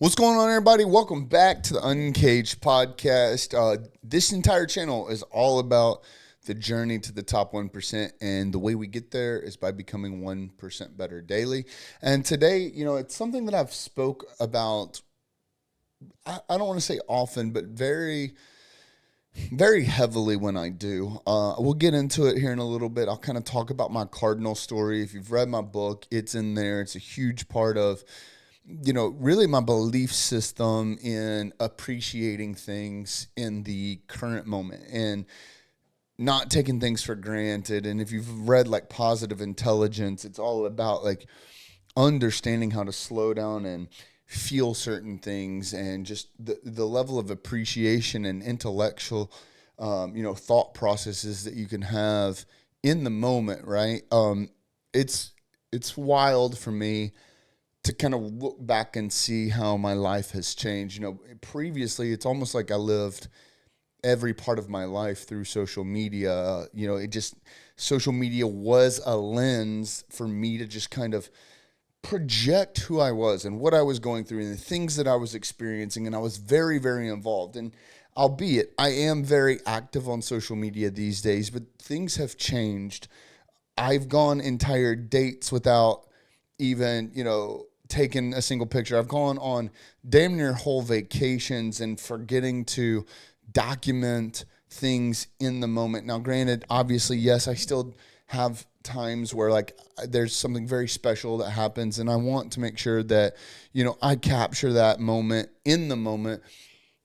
What's going on, everybody? Welcome back to the Uncaged podcast. This entire channel is all about the journey to the top 1%, and the way we get there is by becoming 1% better daily. And today, it's something that I've spoke about, I don't want to say often, but very, very heavily when I do. We'll get into it here in a little bit. I'll kind of talk about my cardinal story. If you've read my book, it's in there. It's a huge part of really my belief system in appreciating things in the current moment and not taking things for granted. And if you've read like Positive Intelligence, it's all about like understanding how to slow down and feel certain things, and just the level of appreciation and intellectual, thought processes that you can have in the moment, right? It's wild for me to kind of look back and see how my life has changed. Previously, it's almost like I lived every part of my life through social media. Social media was a lens for me to just kind of project who I was and what I was going through and the things that I was experiencing. And I was very, very involved. And albeit I am very active on social media these days, but things have changed. I've gone entire dates without even, taken a single picture. I've gone on damn near whole vacations and forgetting to document things in the moment. Now, granted, obviously, yes, I still have times where like there's something very special that happens, and I want to make sure that, I capture that moment in the moment.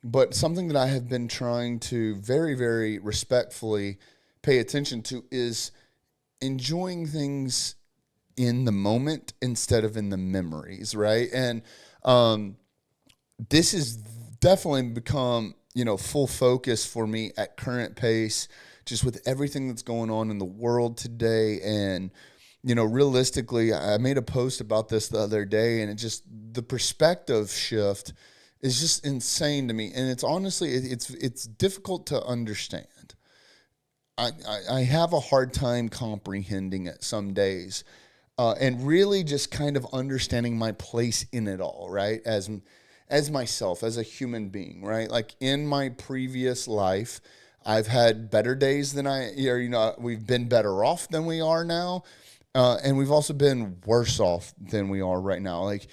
But something that I have been trying to very, very respectfully pay attention to is enjoying things in the moment instead of in the memories, right? And this has definitely become, full focus for me at current pace, just with everything that's going on in the world today. And, realistically, I made a post about this the other day, and the perspective shift is just insane to me. And it's honestly, it's difficult to understand. I have a hard time comprehending it some days. And really just kind of understanding my place in it all, right? As myself, as a human being, right? Like in my previous life, I've had better days than we've been better off than we are now. And we've also been worse off than we are right now. Like,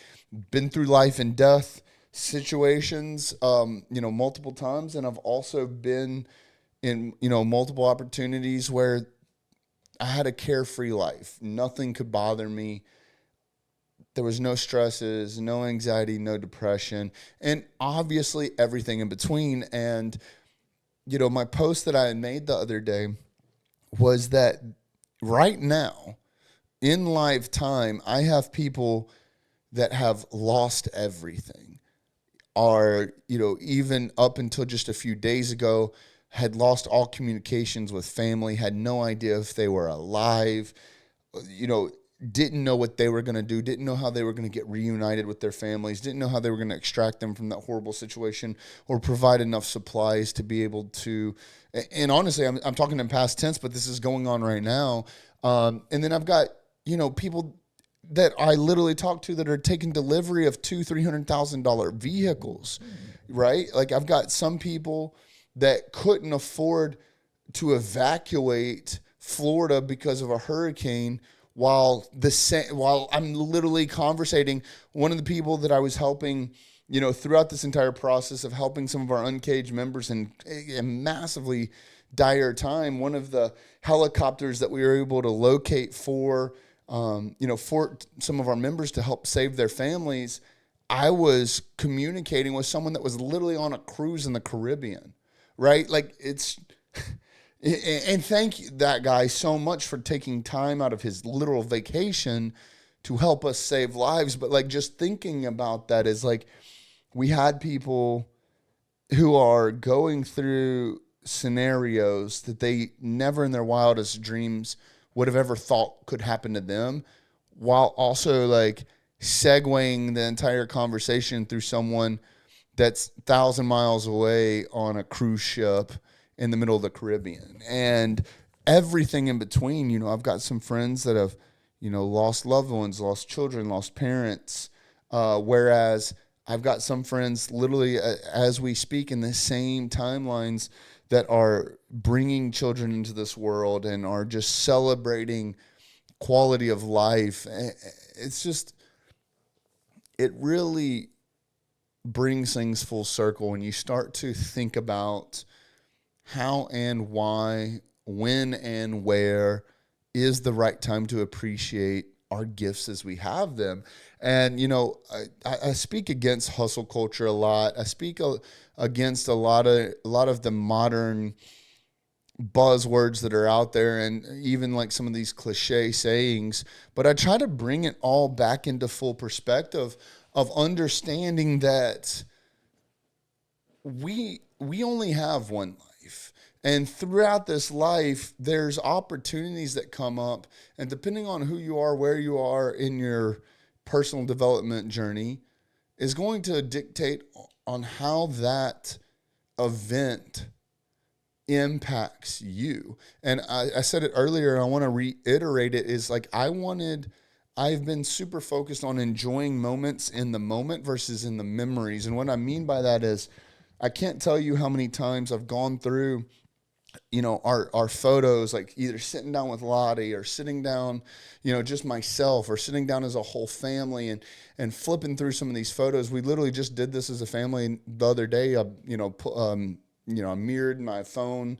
been through life and death situations, multiple times. And I've also been in, multiple opportunities where I had a carefree life. Nothing could bother me. There was no stresses, no anxiety, no depression, and obviously everything in between. And, my post that I had made the other day was that right now, in lifetime, I have people that have lost everything, are, even up until just a few days ago, had lost all communications with family, had no idea if they were alive, didn't know what they were going to do, didn't know how they were going to get reunited with their families, didn't know how they were going to extract them from that horrible situation or provide enough supplies to be able to. And honestly, I'm talking in past tense, but this is going on right now. And then I've got, people that I literally talk to that are taking delivery of $200,000-$300,000 vehicles, right? Like, I've got some people that couldn't afford to evacuate Florida because of a hurricane, while I'm literally conversating. One of the people that I was helping, throughout this entire process of helping some of our Uncaged members in a massively dire time, one of the helicopters that we were able to locate for some of our members to help save their families, I was communicating with someone that was literally on a cruise in the Caribbean. Right? Like, and thank that guy so much for taking time out of his literal vacation to help us save lives. But like, just thinking about that is like, we had people who are going through scenarios that they never in their wildest dreams would have ever thought could happen to them, while also like segueing the entire conversation through someone that's 1,000 miles away on a cruise ship in the middle of the Caribbean, and everything in between. I've got some friends that have, lost loved ones, lost children, lost parents, whereas I've got some friends literally as we speak in the same timelines that are bringing children into this world and are just celebrating quality of life. It's just, it really brings things full circle when you start to think about how and why, when and where is the right time to appreciate our gifts as we have them. And, I speak against hustle culture a lot. I speak against a lot of the modern buzzwords that are out there and even like some of these cliche sayings, but I try to bring it all back into full perspective of understanding that we only have one life. And throughout this life, there's opportunities that come up. And depending on who you are, where you are in your personal development journey, is going to dictate on how that event impacts you. And I said it earlier, and I want to reiterate it, is like I've been super focused on enjoying moments in the moment versus in the memories. And what I mean by that is I can't tell you how many times I've gone through, our photos, like either sitting down with Lottie or sitting down, just myself, or sitting down as a whole family and flipping through some of these photos. We literally just did this as a family the other day. I mirrored my phone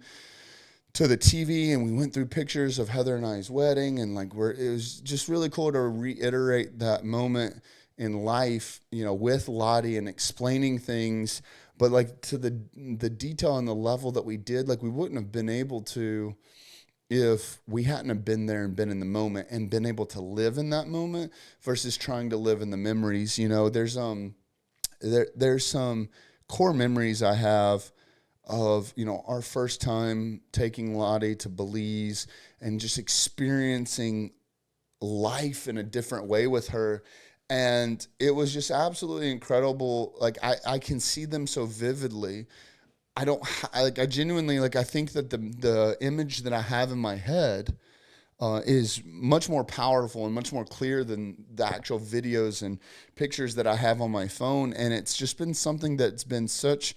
to the TV and we went through pictures of Heather and I's wedding, and like it was just really cool to reiterate that moment in life, with Lottie and explaining things, but like to the detail and the level that we did, like we wouldn't have been able to if we hadn't have been there and been in the moment and been able to live in that moment versus trying to live in the memories. There's some core memories I have of, our first time taking Lottie to Belize and just experiencing life in a different way with her. And it was just absolutely incredible. Like I can see them so vividly. I genuinely, like, I think that the image that I have in my head is much more powerful and much more clear than the actual videos and pictures that I have on my phone. And it's just been something that's been such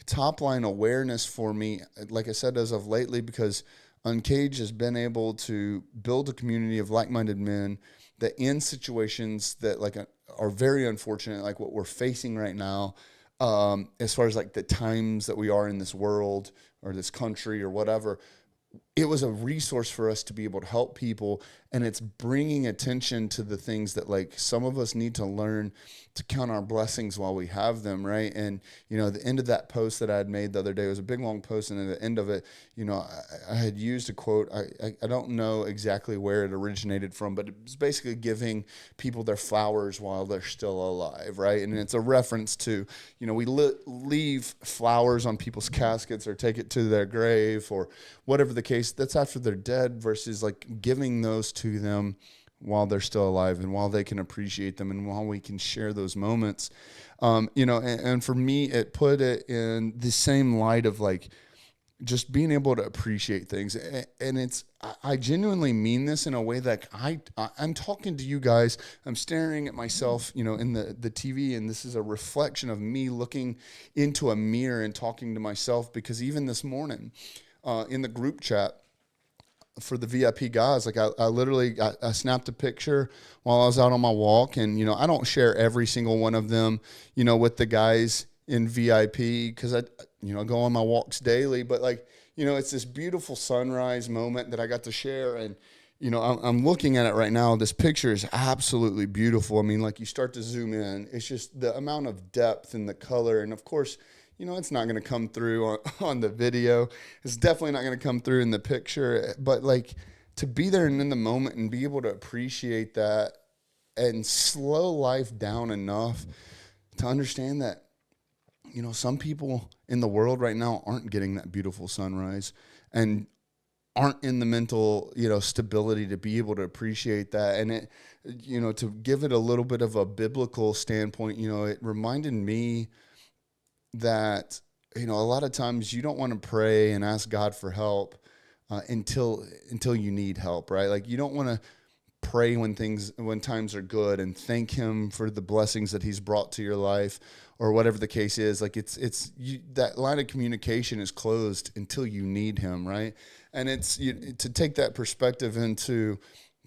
top line awareness for me, like I said, as of lately, because Uncaged has been able to build a community of like-minded men that in situations that are very unfortunate, like what we're facing right now, as far as like the times that we are in this world or this country or whatever, it was a resource for us to be able to help people. And it's bringing attention to the things that like some of us need to learn to count our blessings while we have them. Right. And, the end of that post that I had made the other day was a big, long post. And at the end of it, I had used a quote. I don't know exactly where it originated from, but it was basically giving people their flowers while they're still alive. Right. And it's a reference to, we leave flowers on people's caskets or take it to their grave or whatever the case. That's after they're dead versus like giving those to them while they're still alive and while they can appreciate them and while we can share those moments. And for me, it put it in the same light of like just being able to appreciate things. And I genuinely mean this in a way that I'm talking to you guys. I'm staring at myself, in the TV, and this is a reflection of me looking into a mirror and talking to myself, because even this morning, in the group chat for the VIP guys, like I literally I snapped a picture while I was out on my walk, and I don't share every single one of them, with the guys in VIP, because I go on my walks daily, but like it's this beautiful sunrise moment that I got to share, and I'm looking at it right now. This picture is absolutely beautiful. I mean, like you start to zoom in, it's just the amount of depth and the color, and of course, it's not going to come through on the video. It's definitely not going to come through in the picture. But like to be there and in the moment and be able to appreciate that and slow life down enough to understand that, some people in the world right now aren't getting that beautiful sunrise and aren't in the mental, stability to be able to appreciate that. And it, to give it a little bit of a biblical standpoint, it reminded me that, a lot of times you don't want to pray and ask God for help until you need help, right? Like you don't want to pray when times are good and thank him for the blessings that he's brought to your life, or whatever the case is. Like that line of communication is closed until you need him, right? And to take that perspective into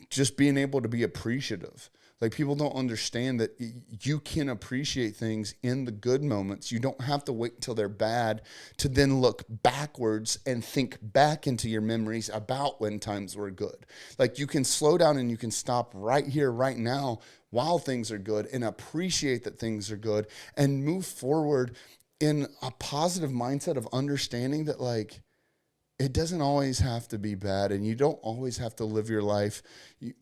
just being able to be appreciative. Like, people don't understand that you can appreciate things in the good moments. You don't have to wait until they're bad to then look backwards and think back into your memories about when times were good. Like, you can slow down and you can stop right here, right now, while things are good, and appreciate that things are good, and move forward in a positive mindset of understanding that, like, it doesn't always have to be bad, and you don't always have to live your life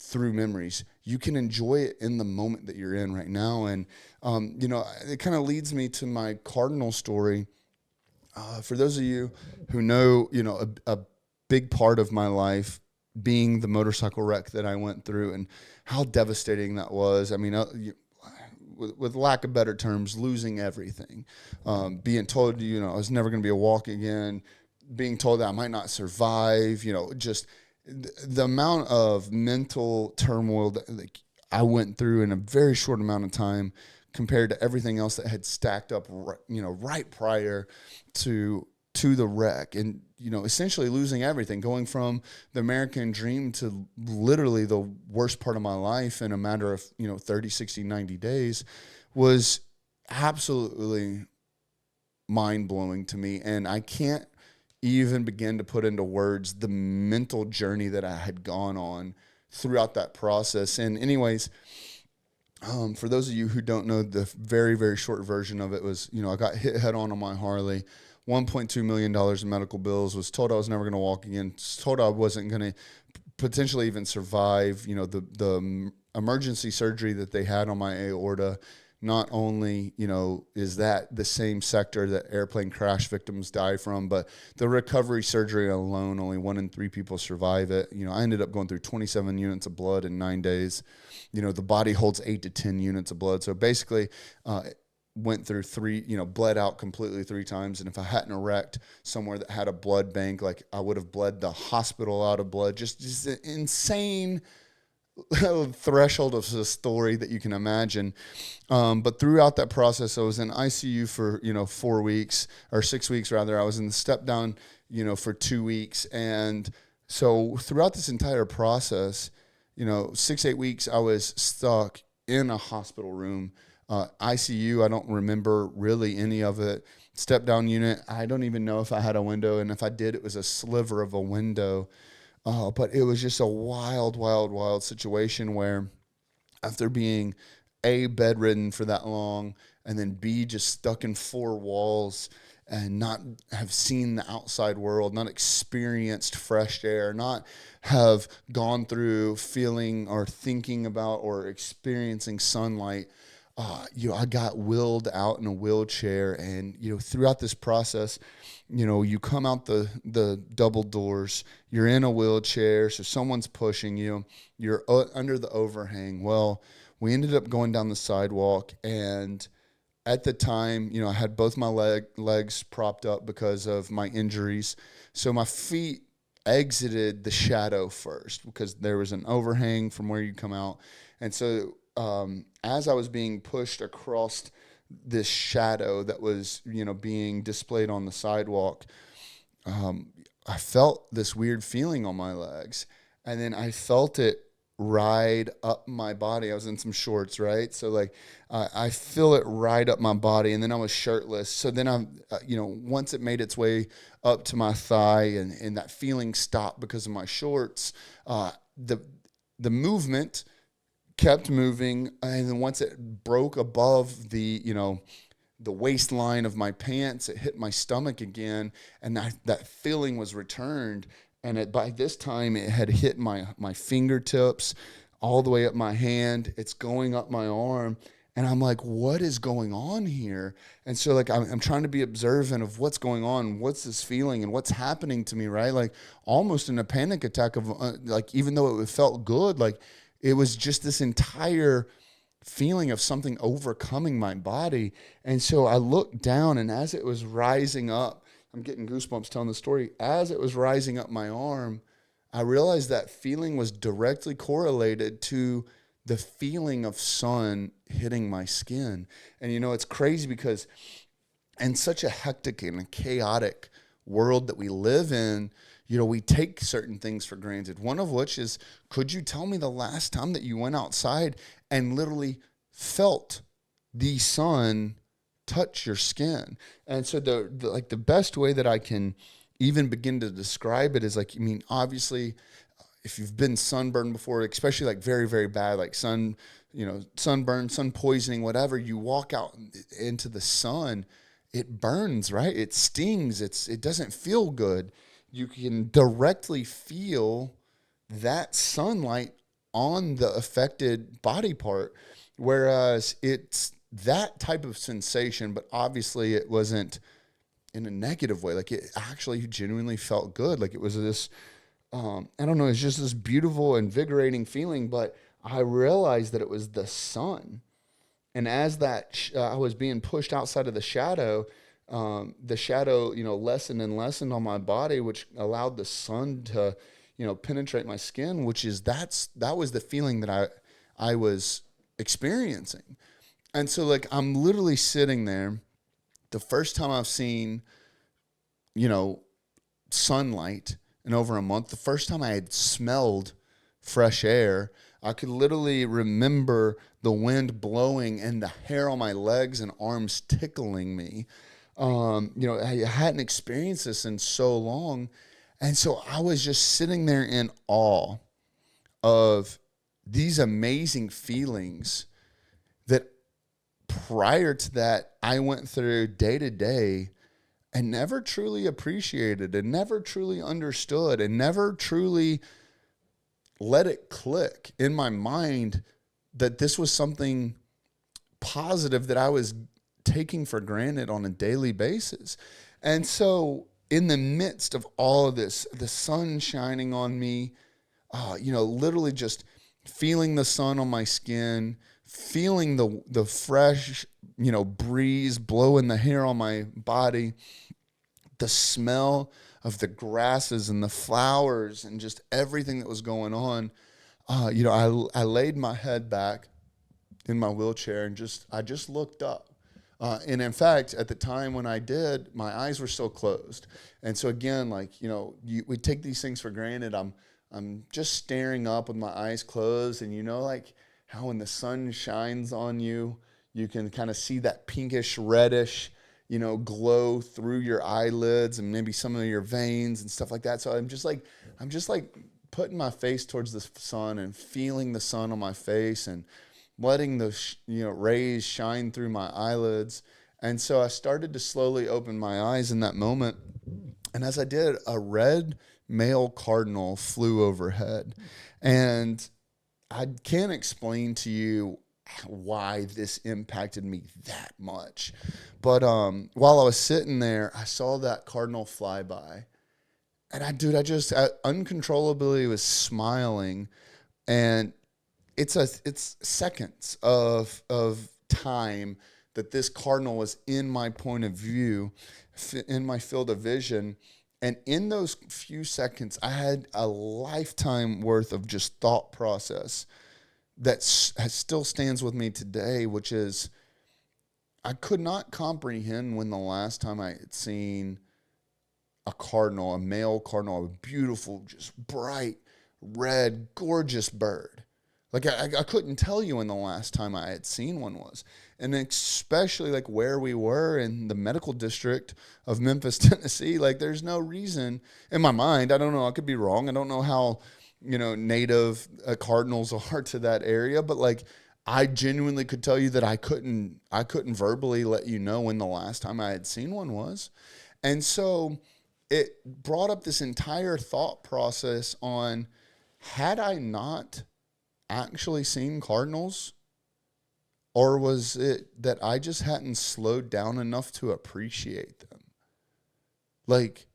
through memories. You can enjoy it in the moment that you're in right now. And, it kind of leads me to my Cardinal story. For those of you who know, a big part of my life being the motorcycle wreck that I went through and how devastating that was. I mean, with lack of better terms, losing everything, being told, I was never going to be a walk again, being told that I might not survive, just the amount of mental turmoil that I went through in a very short amount of time compared to everything else that had stacked up, right prior to the wreck. And, essentially losing everything, going from the American dream to literally the worst part of my life in a matter of, 30, 60, 90 days was absolutely mind-blowing to me. And I can't even begin to put into words the mental journey that I had gone on throughout that process. And anyways, for those of you who don't know, the very, very short version of it was, I got hit head on my Harley, $1.2 million in medical bills, was told I was never going to walk again, told I wasn't going to potentially even survive, the emergency surgery that they had on my aorta. Not only, is that the same sector that airplane crash victims die from, but the recovery surgery alone, only 1 in 3 people survive it. I ended up going through 27 units of blood in 9 days. The body holds 8 to 10 units of blood. So basically, went through 3, bled out completely 3 times. And if I hadn't wrecked somewhere that had a blood bank, like, I would have bled the hospital out of blood. Just an insane threshold of a story that you can imagine. But throughout that process, I was in ICU for, 4 weeks or 6 weeks rather. I was in the step down, for 2 weeks. And so throughout this entire process, 6-8 weeks, I was stuck in a hospital room. ICU, I don't remember really any of it. Step down unit, I don't even know if I had a window. And if I did, it was a sliver of a window. But it was just a wild, wild, wild situation where, after being A, bedridden for that long, and then B, just stuck in 4 walls and not have seen the outside world, not experienced fresh air, not have gone through feeling or thinking about or experiencing sunlight, I got wheeled out in a wheelchair. And, throughout this process, you come out the double doors, you're in a wheelchair, so someone's pushing you, you're under the overhang. Well, we ended up going down the sidewalk, and at the time, I had both my legs propped up because of my injuries. So my feet exited the shadow first because there was an overhang from where you come out. And so as I was being pushed across this shadow that was, being displayed on the sidewalk, I felt this weird feeling on my legs. And then I felt it ride up my body. I was in some shorts, right? So like, I feel it ride up my body, and then I was shirtless. So then once it made its way up to my thigh and that feeling stopped because of my shorts, the movement kept moving. And then once it broke above the waistline of my pants, it hit my stomach again. And that feeling was returned. And by this time, it had hit my fingertips all the way up my hand. It's going up my arm. And I'm like, what is going on here? And so like, I'm trying to be observant of what's going on, what's this feeling, and what's happening to me, right? Like almost in a panic attack of like, even though it felt good, like it was just this entire feeling of something overcoming my body. And so I looked down, and as it was rising up, I'm getting goosebumps telling the story. As it was rising up my arm, I realized that feeling was directly correlated to the feeling of sun hitting my skin. And it's crazy because in such a hectic and a chaotic world that we live in, we take certain things for granted. One of which is, could you tell me the last time that you went outside and literally felt the sun touch your skin? And so the best way that I can even begin to describe it is like, obviously, if you've been sunburned before, especially like very, very bad, like sunburn, sun poisoning, whatever, you walk out into the sun, it burns, right? It stings. It doesn't feel good. You can directly feel that sunlight on the affected body part. Whereas it's that type of sensation, but obviously it wasn't in a negative way. Like, it actually genuinely felt good. Like, it was this, I don't know, it's just this beautiful, invigorating feeling. But I realized that it was the sun. And as I was being pushed outside of the shadow, lessened and lessened on my body, which allowed the sun to, penetrate my skin, that was the feeling that I was experiencing. And so, like, I'm literally sitting there, the first time I've seen, sunlight in over a month, the first time I had smelled fresh air. I could literally remember the wind blowing and the hair on my legs and arms tickling me. I hadn't experienced this in so long. And so I was just sitting there in awe of these amazing feelings that prior to that I went through day to day and never truly appreciated and never truly understood and never truly let it click in my mind that this was something positive that I was taking for granted on a daily basis. And so in the midst of all of this, the sun shining on me, literally just feeling the sun on my skin, feeling the fresh, breeze blowing the hair on my body, the smell of the grasses and the flowers and just everything that was going on. I laid my head back in my wheelchair and I just looked up. And in fact, at the time when I did, my eyes were still closed. And so again, like, we take these things for granted. I'm just staring up with my eyes closed, and like how when the sun shines on you, you can kind of see that pinkish, reddish, glow through your eyelids and maybe some of your veins and stuff like that. So I'm just like putting my face towards the sun and feeling the sun on my face and letting those rays shine through my eyelids. And so I started to slowly open my eyes in that moment. And as I did, a red male cardinal flew overhead. And I can't explain to you why this impacted me that much. But while I was sitting there, I saw that cardinal fly by. And I uncontrollably was smiling. And it's seconds of time that this cardinal was in my point of view, in my field of vision. And in those few seconds, I had a lifetime worth of just thought process that still stands with me today, which is I could not comprehend when the last time I had seen a cardinal, a male cardinal, a beautiful, just bright, red, gorgeous bird. Like, I couldn't tell you when the last time I had seen one was. And especially, like, where we were in the medical district of Memphis, Tennessee, like, there's no reason in my mind. I don't know. I could be wrong. I don't know how, native cardinals are to that area. But, like, I genuinely could tell you that I couldn't verbally let you know when the last time I had seen one was. And so it brought up this entire thought process on, had I not actually seen cardinals, or was it that I just hadn't slowed down enough to appreciate them? Like,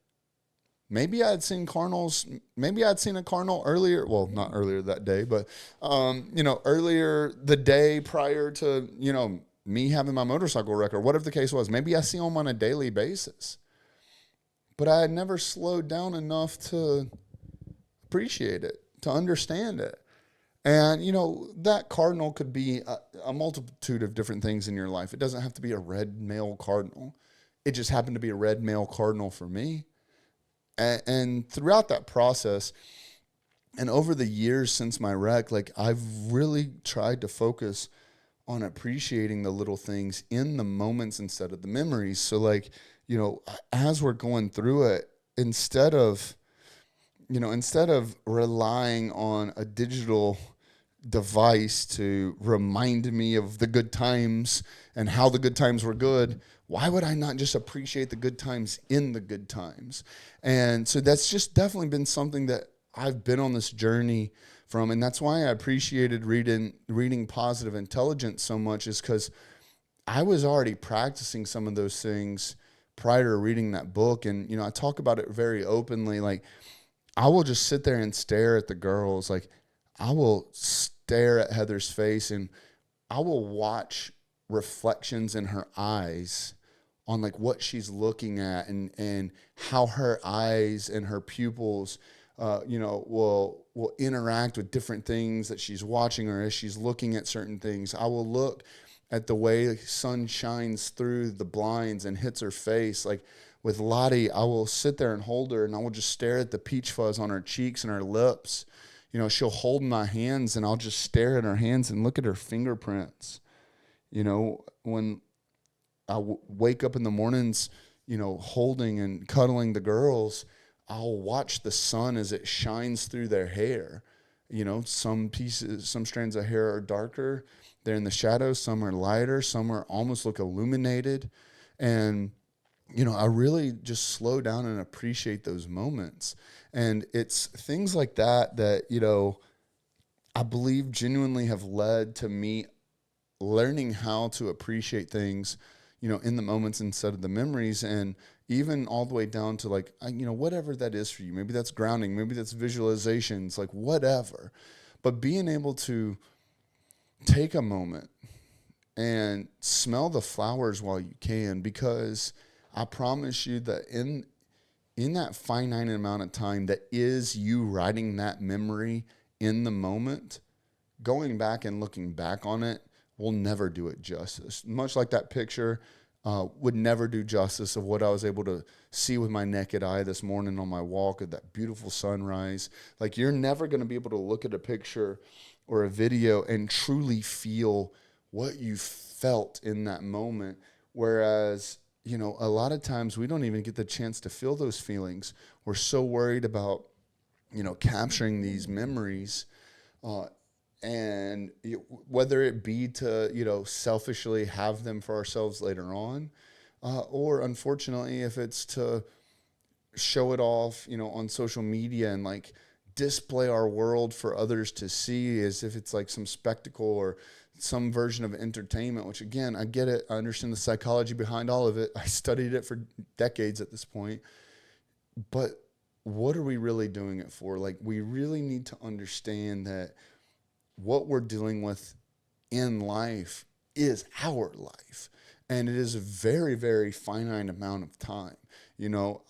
maybe I had seen cardinals, maybe I'd seen a cardinal earlier, well, not earlier that day, but, earlier the day prior to, me having my motorcycle wreck, or whatever the case was. Maybe I see them on a daily basis, but I had never slowed down enough to appreciate it, to understand it. And, that cardinal could be a multitude of different things in your life. It doesn't have to be a red male cardinal. It just happened to be a red male cardinal for me. And throughout that process, and over the years since my wreck, like, I've really tried to focus on appreciating the little things in the moments instead of the memories. So, like, as we're going through it, instead of relying on a digital device to remind me of the good times and how the good times were good, why would I not just appreciate the good times in the good times? And so that's just definitely been something that I've been on this journey from. And that's why I appreciated reading Positive Intelligence so much, is because I was already practicing some of those things prior to reading that book. And, I talk about it very openly. Like, I will just sit there and stare at the girls. Like, I will stare at Heather's face and I will watch reflections in her eyes on, like, what she's looking at, and how her eyes and her pupils, will interact with different things that she's watching, or as she's looking at certain things. I will look at the way the sun shines through the blinds and hits her face. Like, with Lottie, I will sit there and hold her, and I will just stare at the peach fuzz on her cheeks and her lips. She'll hold my hands, and I'll just stare at her hands and look at her fingerprints. When I wake up in the mornings, holding and cuddling the girls, I'll watch the sun as it shines through their hair. Some strands of hair are darker, they're in the shadows, some are lighter, some are almost look illuminated. And I really just slow down and appreciate those moments. And it's things like that, I believe genuinely have led to me learning how to appreciate things, in the moments instead of the memories. And even all the way down to, like, whatever that is for you. Maybe that's grounding, maybe that's visualizations, like, whatever. But being able to take a moment and smell the flowers while you can, because I promise you that in that finite amount of time that is you writing that memory in the moment, going back and looking back on it will never do it justice. Much like that picture would never do justice of what I was able to see with my naked eye this morning on my walk of that beautiful sunrise. Like, you're never going to be able to look at a picture or a video and truly feel what you felt in that moment. Whereas, a lot of times we don't even get the chance to feel those feelings. We're so worried about, capturing these memories, and whether it be to, selfishly have them for ourselves later on, or unfortunately, if it's to show it off, on social media and, like, display our world for others to see as if it's like some spectacle or some version of entertainment, which, again, I get it. I understand the psychology behind all of it. I studied it for decades at this point. But what are we really doing it for? Like, we really need to understand that what we're dealing with in life is our life. And it is a very, very finite amount of time.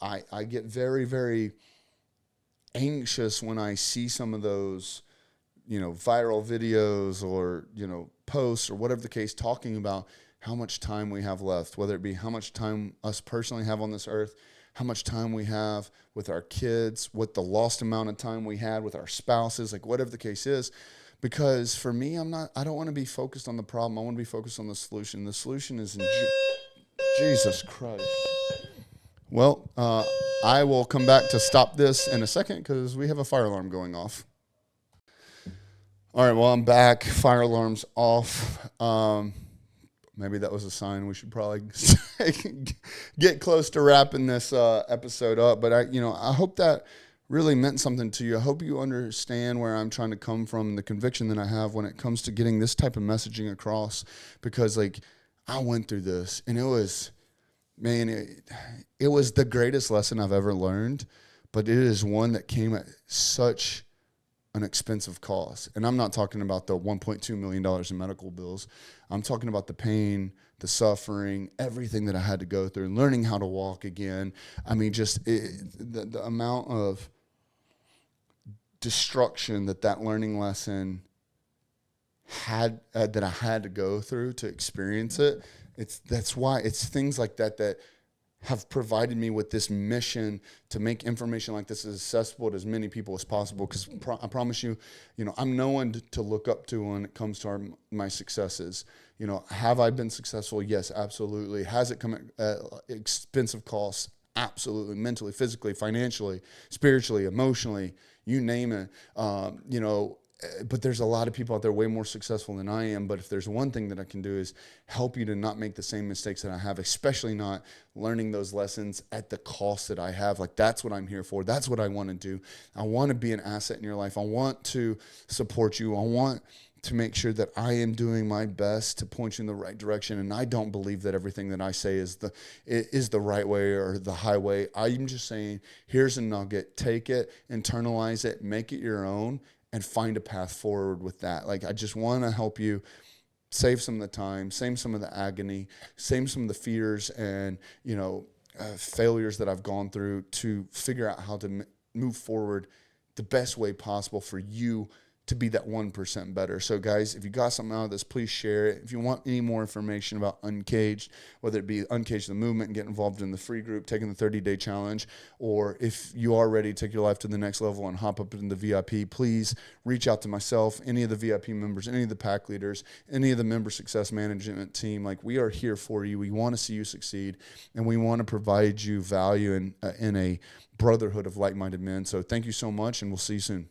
I get very, very anxious when I see some of those, viral videos or, posts or whatever the case, talking about how much time we have left, whether it be how much time us personally have on this earth, how much time we have with our kids, what the lost amount of time we had with our spouses, like, whatever the case is. Because for me, I don't want to be focused on the problem. I want to be focused on the solution. The solution is in Jesus Christ. Well, I will come back to stop this in a second because we have a fire alarm going off. All right, well, I'm back. Fire alarm's off. Maybe that was a sign we should probably get close to wrapping this episode up. But I hope that really meant something to you. I hope you understand where I'm trying to come from and the conviction that I have when it comes to getting this type of messaging across. Because, like, I went through this, and it was, man, it was the greatest lesson I've ever learned. But it is one that came at such an expensive cost. And I'm not talking about the $1.2 million in medical bills. I'm talking about the pain, the suffering, everything that I had to go through, learning how to walk again. I mean, just the amount of destruction that learning lesson had that I had to go through to experience it. That's why it's things like that have provided me with this mission to make information like this as accessible to as many people as possible. Because I promise you, I'm no one to look up to when it comes to my successes. Have I been successful? Yes, absolutely. Has it come at expensive costs? Absolutely. Mentally, physically, financially, spiritually, emotionally, you name it. But there's a lot of people out there way more successful than I am. But if there's one thing that I can do is help you to not make the same mistakes that I have, especially not learning those lessons at the cost that I have. Like, that's what I'm here for. That's what I want to do. I want to be an asset in your life. I want to support you. I want to make sure that I am doing my best to point you in the right direction. And I don't believe that everything that I say is the right way or the highway. I'm just saying, here's a nugget. Take it, internalize it, make it your own, and find a path forward with that. Like, I just want to help you save some of the time, save some of the agony, save some of the fears and, failures that I've gone through to figure out how to move forward the best way possible for you to be that 1% better. So guys, if you got something out of this, please share it. If you want any more information about Uncaged, whether it be Uncaged the movement and get involved in the free group, taking the 30-day challenge, or if you are ready to take your life to the next level and hop up in the VIP, please reach out to myself, any of the VIP members, any of the pack leaders, any of the member success management team. Like, we are here for you. We want to see you succeed, and we want to provide you value in a brotherhood of like-minded men. So thank you so much, and we'll see you soon.